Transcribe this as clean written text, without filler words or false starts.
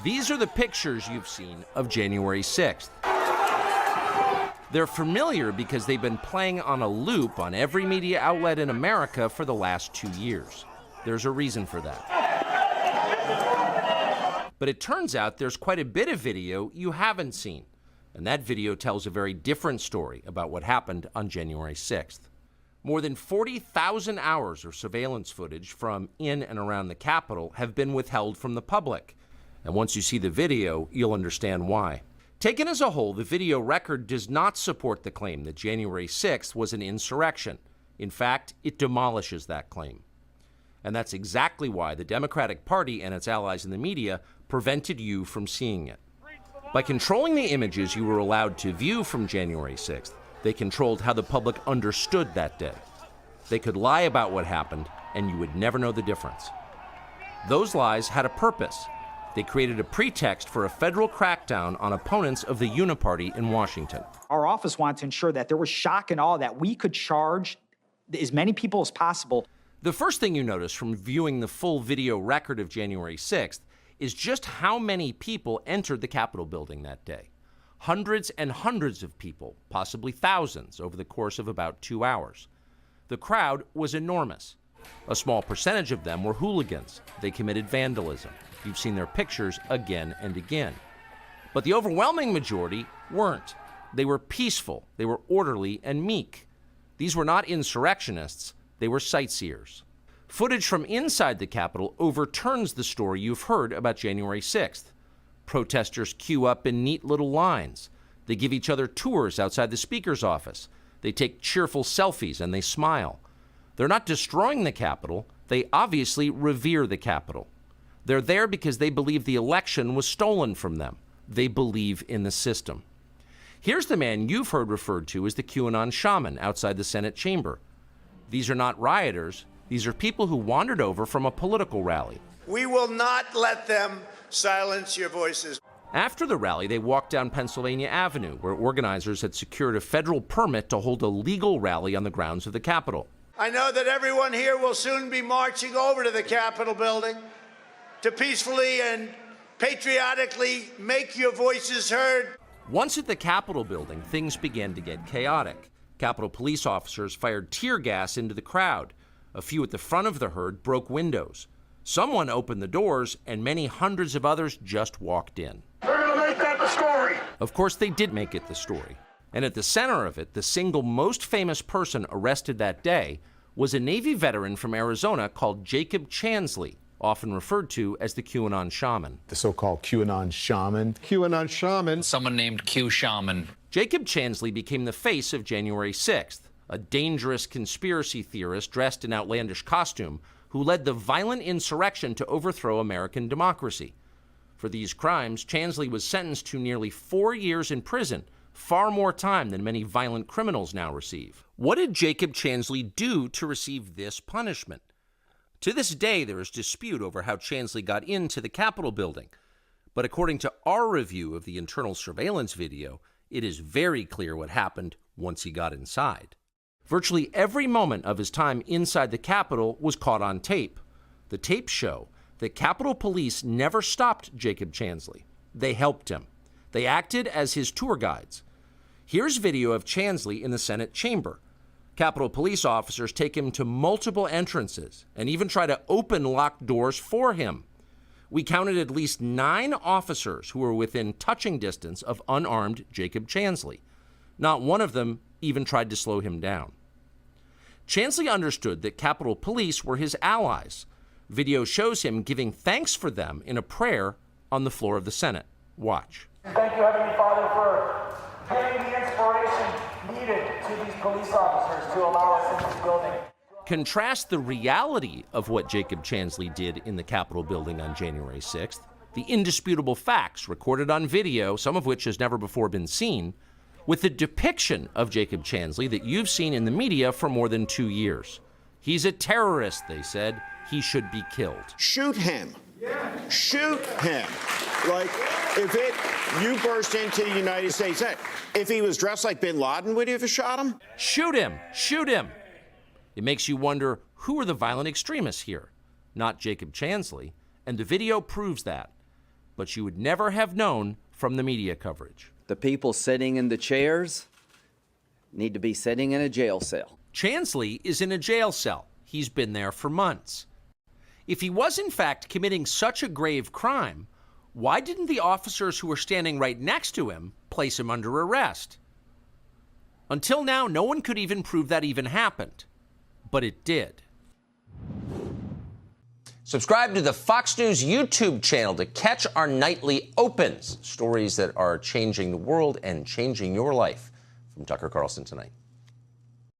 These are the pictures you've seen of January 6th. They're familiar because they've been playing on a loop on every media outlet in America for the last 2 years. There's a reason for that. But it turns out there's quite a bit of video you haven't seen. And that video tells a very different story about what happened on January 6th. More than 40,000 hours of surveillance footage from in and around the Capitol have been withheld from the public. And once you see the video, you'll understand why. Taken as a whole, the video record does not support the claim that January 6th was an insurrection. In fact, it demolishes that claim. And that's exactly why the Democratic Party and its allies in the media prevented you from seeing it. By controlling the images you were allowed to view from January 6th, they controlled how the public understood that day. They could lie about what happened, and you would never know the difference. Those lies had a purpose. They created a pretext for a federal crackdown on opponents of the Uniparty in Washington. Our office wanted to ensure that there was shock and awe, that we could charge as many people as possible. The first thing you notice from viewing the full video record of January 6th is just how many people entered the Capitol building that day. Hundreds and hundreds of people, possibly thousands, over the course of about 2 hours. The crowd was enormous. A small percentage of them were hooligans. They committed vandalism. You've seen their pictures again and again. But the overwhelming majority weren't. They were peaceful, they were orderly and meek. These were not insurrectionists, they were sightseers. Footage from inside the Capitol overturns the story you've heard about January 6th. Protesters queue up in neat little lines. They give each other tours outside the Speaker's office. They take cheerful selfies and they smile. They're not destroying the Capitol, they obviously revere the Capitol. They're there because they believe the election was stolen from them. They believe in the system. Here's the man you've heard referred to as the QAnon shaman outside the Senate chamber. These are not rioters. These are people who wandered over from a political rally. We will not let them silence your voices. After the rally, they walked down Pennsylvania Avenue, where organizers had secured a federal permit to hold a legal rally on the grounds of the Capitol. I know that everyone here will soon be marching over to the Capitol building to peacefully and patriotically make your voices heard. Once at the Capitol building, things began to get chaotic. Capitol police officers fired tear gas into the crowd. A few at the front of the herd broke windows. Someone opened the doors, and many hundreds of others just walked in. They're gonna make that the story. Of course, they did make it the story. And at the center of it, the single most famous person arrested that day was a Navy veteran from Arizona called Jacob Chansley, often referred to as the QAnon shaman. The so-called QAnon shaman. QAnon shaman. Someone named Q Shaman. Jacob Chansley became the face of January 6th, a dangerous conspiracy theorist dressed in outlandish costume who led the violent insurrection to overthrow American democracy. For these crimes, Chansley was sentenced to nearly 4 years in prison, far more time than many violent criminals now receive. What did Jacob Chansley do to receive this punishment? To this day, there is dispute over how Chansley got into the Capitol building. But according to our review of the internal surveillance video, it is very clear what happened once he got inside. Virtually every moment of his time inside the Capitol was caught on tape. The tapes show that Capitol Police never stopped Jacob Chansley. They helped him. They acted as his tour guides. Here's video of Chansley in the Senate chamber. Capitol Police officers take him to multiple entrances and even try to open locked doors for him. We counted at least 9 officers who were within touching distance of unarmed Jacob Chansley. Not one of them even tried to slow him down. Chansley understood that Capitol Police were his allies. Video shows him giving thanks for them in a prayer on the floor of the Senate. Watch. Thank you, Heavenly Father, for giving the inspiration needed to these police officers to allow us in this building. Contrast the reality of what Jacob Chansley did in the Capitol building on January 6th, the indisputable facts recorded on video, some of which has never before been seen, with the depiction of Jacob Chansley that you've seen in the media for more than 2 years. He's a terrorist, they said. He should be killed. Shoot him. Shoot him. Like, you burst into the United States, if he was dressed like bin Laden, would you have shot him? Shoot him. Shoot him. It makes you wonder, who are the violent extremists here? Not Jacob Chansley. And the video proves that. but you would never have known from the media coverage. The people sitting in the chairs need to be sitting in a jail cell. Chansley is in a jail cell. He's been there for months. If he was in fact committing such a grave crime, why didn't the officers who were standing right next to him place him under arrest? Until now, no one could even prove that even happened. But it did. Subscribe to the Fox News YouTube channel to catch our nightly opens, stories that are changing the world and changing your life. From Tucker Carlson tonight.